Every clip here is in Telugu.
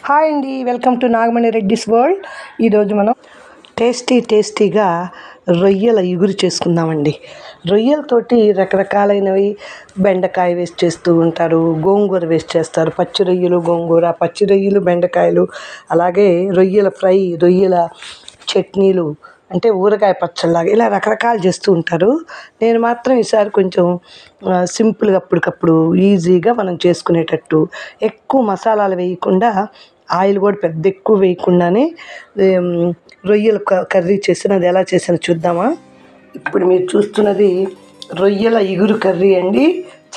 హాయ్ అండి, welcome to Nagamani Reddy's world. ఈరోజు మనం టేస్టీగా రొయ్యల ఇగురు చేసుకుందామండి. రొయ్యలతోటి రకరకాలైనవి బెండకాయ వేస్ట్ చేస్తూ ఉంటారు, గోంగూర వేస్ట్ చేస్తారు, పచ్చి రొయ్యలు గోంగూర, పచ్చి రొయ్యలు బెండకాయలు, అలాగే రొయ్యల ఫ్రై, రొయ్యల చట్నీలు, అంటే ఊరగాయ పచ్చళ్ళలాగా ఇలా రకరకాలు చేస్తూ ఉంటారు. నేను మాత్రం ఈసారి కొంచెం సింపుల్గా అప్పటికప్పుడు ఈజీగా మనం చేసుకునేటట్టు ఎక్కువ మసాలాలు వేయకుండా, ఆయిల్ కూడా పెద్ద ఎక్కువ వేయకుండానే రొయ్యల కర్రీ చేసినది ఎలా చేసినా చూద్దామా. ఇప్పుడు మీరు చూస్తున్నది రొయ్యల ఇగురు కర్రీ అండి.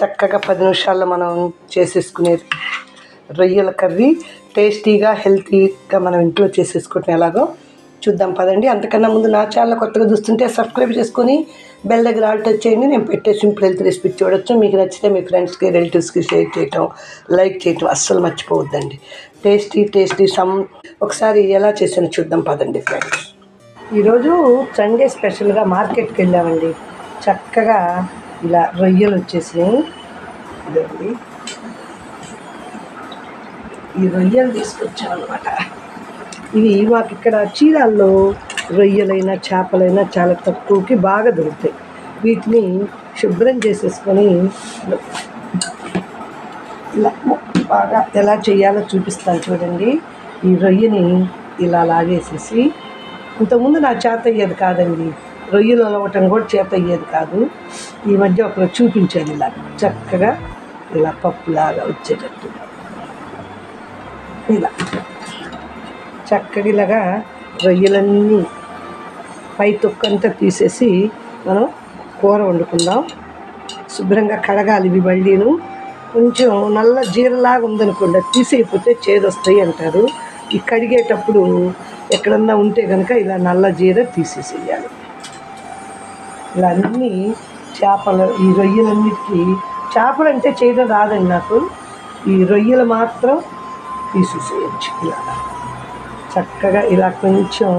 చక్కగా 10 నిమిషాల్లో మనం చేసేసుకునేది రొయ్యల కర్రీ. టేస్టీగా హెల్తీగా మనం ఇంట్లో చేసేసుకోవటం ఎలాగో చూద్దాం పదండి. అంతకన్నా ముందు నా ఛానల్ కొత్తగా చూస్తుంటే సబ్స్క్రైబ్ చేసుకొని బెల్ దగ్గర ఆల్ టచ్ చేయండి. నేను పెట్టే సింపుల్ హెల్త్ రెసిపీ చూడొచ్చు. మీకు నచ్చితే మీ ఫ్రెండ్స్కి, రిలేటివ్స్కి షేర్ చేయటం, లైక్ చేయటం అస్సలు మర్చిపోవద్దండి. టేస్టీ ఒకసారి ఎలా చేసానో చూద్దాం పదండి ఫ్రెండ్స్. ఈరోజు సండే స్పెషల్గా మార్కెట్కి వెళ్ళామండి. చక్కగా ఇలా రొయ్యలు వచ్చేసినాయి. ఇదండి, ఈ రొయ్యలు తీసుకొచ్చాం అనమాట. ఇవి మాకు ఇక్కడ చీరాల్లో రొయ్యలైనా చేపలైనా చాలా తక్కువకి బాగా దొరుకుతాయి. వీటిని శుభ్రం చేసేసుకొని ఇలా బాగా ఎలా చేయాలో చూపిస్తాను చూడండి. ఈ రొయ్యని ఇలా లాగేసేసి, ఇంతకుముందు నా చేత అయ్యేది కాదండి, రొయ్యలు అలవటం కూడా చేత అయ్యేది కాదు. ఈ మధ్య ఒకరు చూపించాను ఇలా చక్కగా ఇలా పప్పులాగా వచ్చేటట్టు. ఇలా చక్కగా ఇలాగా రొయ్యలన్నీ పై తొక్కంతా తీసేసి మనం కూర వండుకుందాం. శుభ్రంగా కడగాలి ఇవి మళ్ళీను. కొంచెం నల్ల జీరలాగా ఉందనుకోండి, తీసేయకపోతే చేదొస్తాయి అంటారు. ఈ కడిగేటప్పుడు ఎక్కడన్నా ఉంటే కనుక ఇలా నల్ల జీర తీసేసేయాలి. ఇలా అన్నీ చేపలు, ఈ రొయ్యలన్నిటికీ, చేపలు అంటే చేయడం రాదండి నాకు, ఈ రొయ్యలు మాత్రం తీసేసేయచ్చు. ఇలా చక్కగా ఇలా కొంచెం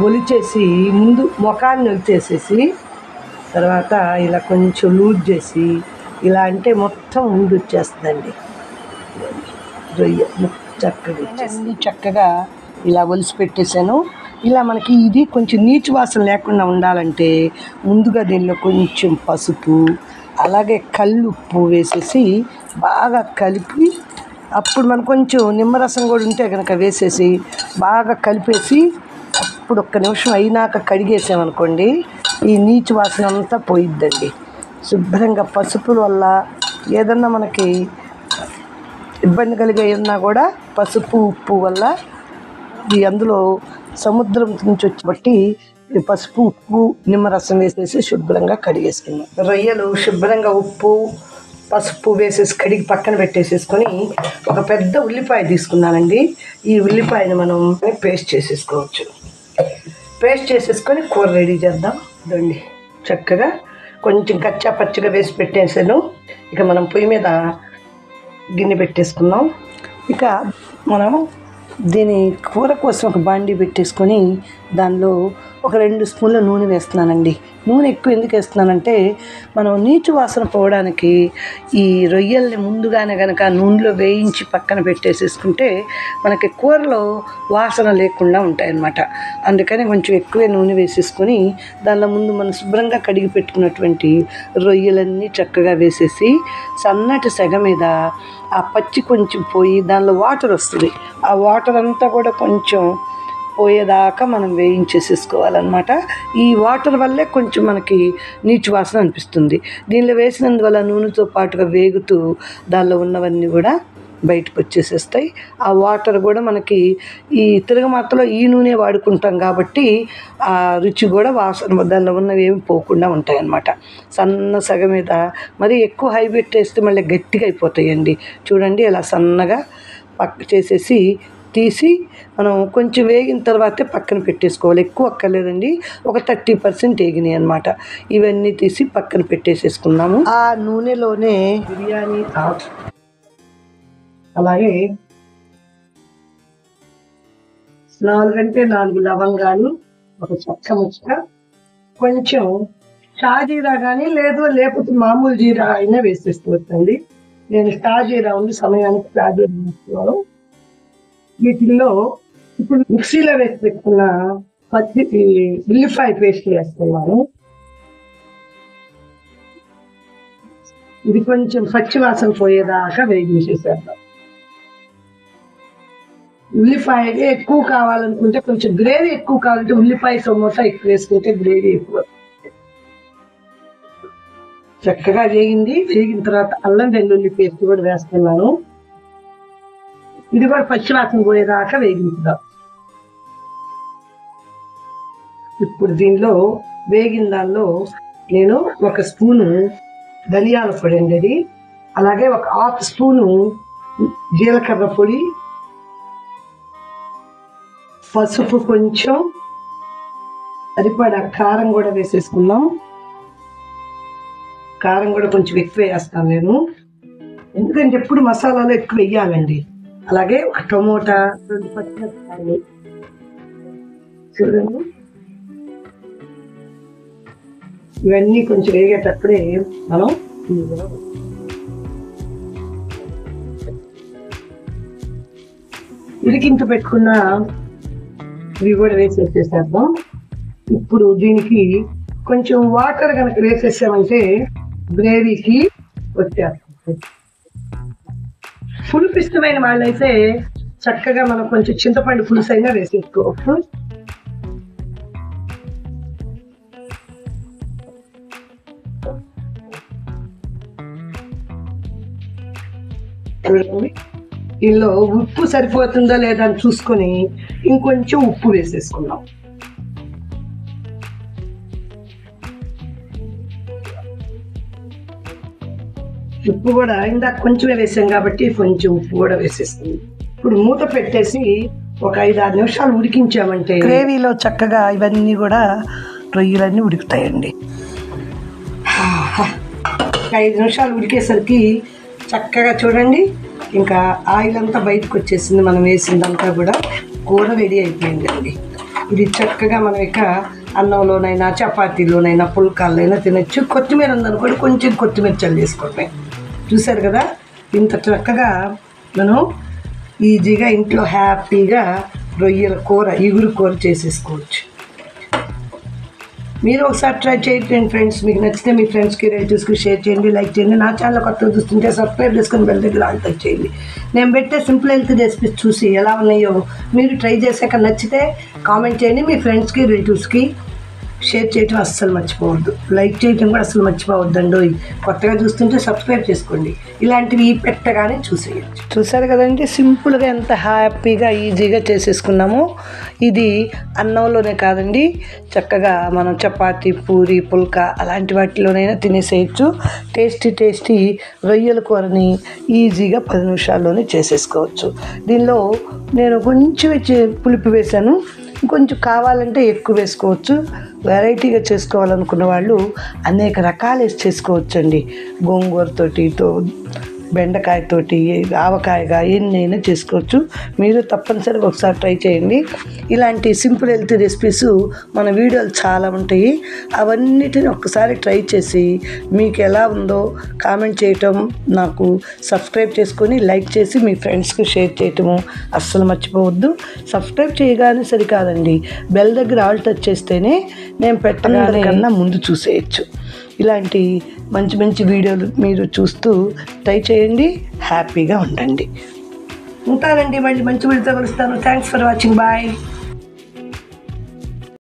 ఒలిచేసి, ముందు ముఖాన్ని ఒలిచేసేసి, తర్వాత ఇలా కొంచెం లూజ్ చేసి, ఇలా అంటే మొత్తం ముందు వచ్చేస్తుందండి రొయ్య. చక్కగా ఇలా ఒలిసి పెట్టేశాను. ఇలా మనకి ఇది కొంచెం నీచు వాసన లేకుండా ఉండాలంటే ముందుగా దీనిలో కొంచెం పసుపు, అలాగే కల్లుప్పు వేసేసి బాగా కలిపి, అప్పుడు మనం కొంచెం నిమ్మరసం కూడా ఉంటే కనుక వేసేసి బాగా కలిపేసి, అప్పుడు 1 నిమిషం అయినాక కడిగేసామనుకోండి, ఈ నీచు వాసన అంతా పోయిద్దండి. శుభ్రంగా పసుపుల వల్ల ఏదన్నా మనకి ఇబ్బంది కలిగే ఉన్నా కూడా పసుపు ఉప్పు వల్ల, ఇది అందులో సముద్రం నుంచి వచ్చి పసుపు ఉప్పు నిమ్మరసం వేసేసి శుభ్రంగా కడిగేసుకున్నాం. రొయ్యలు శుభ్రంగా ఉప్పు పసుపు వేసేసి కడిగి పక్కన పెట్టేసేసుకొని, ఒక పెద్ద ఉల్లిపాయ తీసుకున్నానండి. ఈ ఉల్లిపాయని మనం పేస్ట్ చేసేసుకోవచ్చు. పేస్ట్ చేసేసుకొని కూర రెడీ చేద్దాం. ఇదండి, చక్కగా కొంచెం కచ్చా పచ్చిగా వేసి పెట్టేసాను. ఇక మనం పొయ్యి మీద గిన్నె పెట్టేసుకుందాం. ఇక మనం దీని కూర కోసం ఒక బాండీ పెట్టేసుకొని దానిలో ఒక 2 స్పూన్ల నూనె వేస్తున్నానండి. నూనె ఎక్కువ ఎందుకు వేస్తున్నానంటే, మనం నీచు వాసన పోవడానికి ఈ రొయ్యల్ని ముందుగానే కనుక నూనెలో వేయించి పక్కన పెట్టేసేసుకుంటే మనకి కూరలో వాసన లేకుండా ఉంటాయన్నమాట. అందుకని కొంచెం ఎక్కువే నూనె వేసేసుకొని దానిలో ముందు మనం శుభ్రంగా కడిగి పెట్టుకున్నటువంటి రొయ్యలన్నీ చక్కగా వేసేసి, సన్నటి సెగ మీద ఆ పచ్చి కొంచెం పోయి దానిలో వాటర్ వస్తుంది, ఆ వాటర్ అంతా కూడా కొంచెం పోయేదాకా మనం వేయించేసేసుకోవాలన్నమాట. ఈ వాటర్ వల్లే కొంచెం మనకి నీచు వాసన అనిపిస్తుంది. దీనిలో వేసినందువల్ల నూనెతో పాటుగా వేగుతూ దానిలో ఉన్నవన్నీ కూడా బయటకు వచ్చేసేస్తాయి. ఆ వాటర్ కూడా మనకి ఈ తిరగమాతలో ఈ నూనె వాడుకుంటాం కాబట్టి ఆ రుచి కూడా వాసన దానిలో ఉన్నవి ఏమి పోకుండా ఉంటాయి అన్నమాట. సన్న సగ మీద, మరి ఎక్కువ హై పెట్టేస్తే మళ్ళీ గట్టిగా అయిపోతాయండి. చూడండి, ఇలా సన్నగా చేసేసి తీసి మనం కొంచెం వేగిన తర్వాతే పక్కన పెట్టేసుకోవాలి. ఎక్కువ అక్కర్లేదండి, ఒక 30% వేగినాయి అన్నమాట. ఇవన్నీ తీసి పక్కన పెట్టేసేసుకున్నాము. ఆ నూనెలోనే బిర్యానీ ఆకు, అలాగే 4 లవంగాలు, ఒక చెక్క ముక్క, కొంచెం షాజీరా కానీ లేకపోతే మామూలు జీరా అయినా వేసేసుకోవచ్చండి. నేను షాజీరా ఉంది సమయానికి షాజీరా వేస్తున్నాను. వీటిల్లో ఇప్పుడు మిక్సీలో వేసి పెట్టుకున్న ఉల్లిపాయ పేస్ట్ వేస్తున్నాను. ఇది కొంచెం పచ్చి వాసన పోయేదాకా వేగించేసేద్దాం. ఉల్లిపాయ ఎక్కువ కావాలనుకుంటే, కొంచెం గ్రేవీ ఎక్కువ కావాలంటే ఉల్లిపాయ టమోటా ఎక్కువ వేసుకుంటే గ్రేవీ ఎక్కువ. చక్కగా వేగిన తర్వాత అల్లం వెల్లుల్లి పేస్ట్ కూడా వేస్తున్నాను. ఇది కూడా పచ్చి వాసన పోయేదాకా వేగించుదాం. ఇప్పుడు దీనిలో వేగిన దానిలో నేను 1 స్పూను ధనియాల పొడి అండి, అలాగే 1/2 స్పూను జీలకర్ర పొడి, పసుపు, కొంచెం సరిపడా కారం కూడా వేసేసుకున్నాం. కారం కూడా కొంచెం ఎక్కువ వేస్తాను నేను, ఎందుకంటే ఎప్పుడు మసాలాలు ఎక్కువ వేయాలండి. అలాగే 1 టమోటా, 2 పచ్చిమిరపకాయలు చూడండి. ఇవన్నీ కొంచెం వేగేటప్పుడే మనం ఉడికింత పెట్టుకున్న ఇవి కూడా వేసేసేద్దాం. ఇప్పుడు దీనికి కొంచెం వాటర్ కనుక వేసేసామంటే గ్రేవీకి వచ్చేస్తుంది. పులుపు ఇష్టమైన వాళ్ళైతే చక్కగా మనం కొంచెం చింతపండు పులుసు అయినా వేసేసుకోవచ్చు. ఇందులో ఉప్పు సరిపోతుందా లేదా అని చూసుకొని ఇంకొంచెం ఉప్పు వేసేసుకున్నాం. ఉప్పు కూడా ఇందాక కొంచెమే వేసాం కాబట్టి కొంచెం ఉప్పు కూడా వేసేస్తుంది. ఇప్పుడు మూత పెట్టేసి ఒక 5-6 నిమిషాలు ఉడికించామంటే గ్రేవీలో చక్కగా ఇవన్నీ కూడా రొయ్యలన్నీ ఉడుకుతాయండి. 5 నిమిషాలు ఉడికేసరికి చక్కగా చూడండి, ఇంకా ఆయిల్ అంతా బయటకు వచ్చేసింది. మనం వేసిందంతా కూడా కూర రెడీ అయిపోయిందండి. ఇది చక్కగా మనం ఇక అన్నంలోనైనా చపాతీలోనైనా పుల్కాలైనా తినచ్చు. కొత్తిమీర ఉందనుకోండి, కొంచెం కొత్తిమీర చల్లేసుకోవటమే. చూసారు కదా, ఇంత చక్కగా మనం ఈజీగా ఇంట్లో హ్యాపీగా రొయ్యల కూర, ఇగురు కూర చేసేసుకోవచ్చు. మీరు ఒకసారి ట్రై చేయండి ఫ్రెండ్స్. మీకు నచ్చితే మీ ఫ్రెండ్స్కి, రిలేటివ్స్కి షేర్ చేయండి, లైక్ చేయండి. నా ఛానల్ కొత్తగా చూస్తుంటే సబ్స్క్రైబ్ చేసుకొని బెల్ దగ్గర ఆల్ టచ్ చేయండి. నేను పెట్టే సింపుల్ హెల్త్ రెసిపీస్ చూసి ఎలా ఉన్నాయో మీరు ట్రై చేశాక నచ్చితే కామెంట్ చేయండి. మీ ఫ్రెండ్స్కి, రిలేటివ్స్కి షేర్ చేయటం అస్సలు మర్చిపోవద్దు. లైక్ చేయటం కూడా అస్సలు మర్చిపోవద్దండి. కొత్తగా చూస్తుంటే సబ్స్క్రైబ్ చేసుకోండి. ఇలాంటివి పెట్టగానే చూసేయచ్చు. చూసారు కదండి, సింపుల్గా ఎంత హ్యాపీగా ఈజీగా చేసేసుకున్నాము. ఇది అన్నంలోనే కాదండి, చక్కగా మనం చపాతీ, పూరి, పుల్కా అలాంటి వాటిలోనైనా తినేసేయచ్చు. టేస్టీ రొయ్యల కూరని ఈజీగా 10 నిమిషాల్లోనే చేసేసుకోవచ్చు. దీనిలో నేను కొంచెం పులుపు వేశాను, కొంచెం కావాలంటే ఎక్కువ వేసుకోవచ్చు. వెరైటీగా చేసుకోవాలనుకున్న వాళ్ళు అనేక రకాలు వేసి చేసుకోవచ్చండి. గోంగూరతోటి, బెండకాయతోటి, ఆవకాయగా ఎన్నైనా చేసుకోవచ్చు. మీరు తప్పనిసరిగా ఒకసారి ట్రై చేయండి. ఇలాంటి సింపుల్ హెల్తీ రెసిపీస్ మన వీడియోలు చాలా ఉంటాయి. అవన్నిటిని ఒక్కసారి ట్రై చేసి మీకు ఎలా ఉందో కామెంట్ చేయటం, నాకు సబ్స్క్రైబ్ చేసుకొని లైక్ చేసి మీ ఫ్రెండ్స్కి షేర్ చేయటము అస్సలు మర్చిపోవద్దు. సబ్స్క్రైబ్ చేయగానే సరికాదండి, బెల్ దగ్గర ఆల్ టచ్ చేస్తేనే నేను పెట్టగానే కన్నా ముందు చూసేయచ్చు. ఇలాంటి మంచి వీడియోలు మీరు చూస్తూ ట్రై చేయండి, హ్యాపీగా ఉండండి. ఉంటానండి, మళ్ళీ మంచి వీడియోతో కలుస్తాను. Thanks for watching, bye.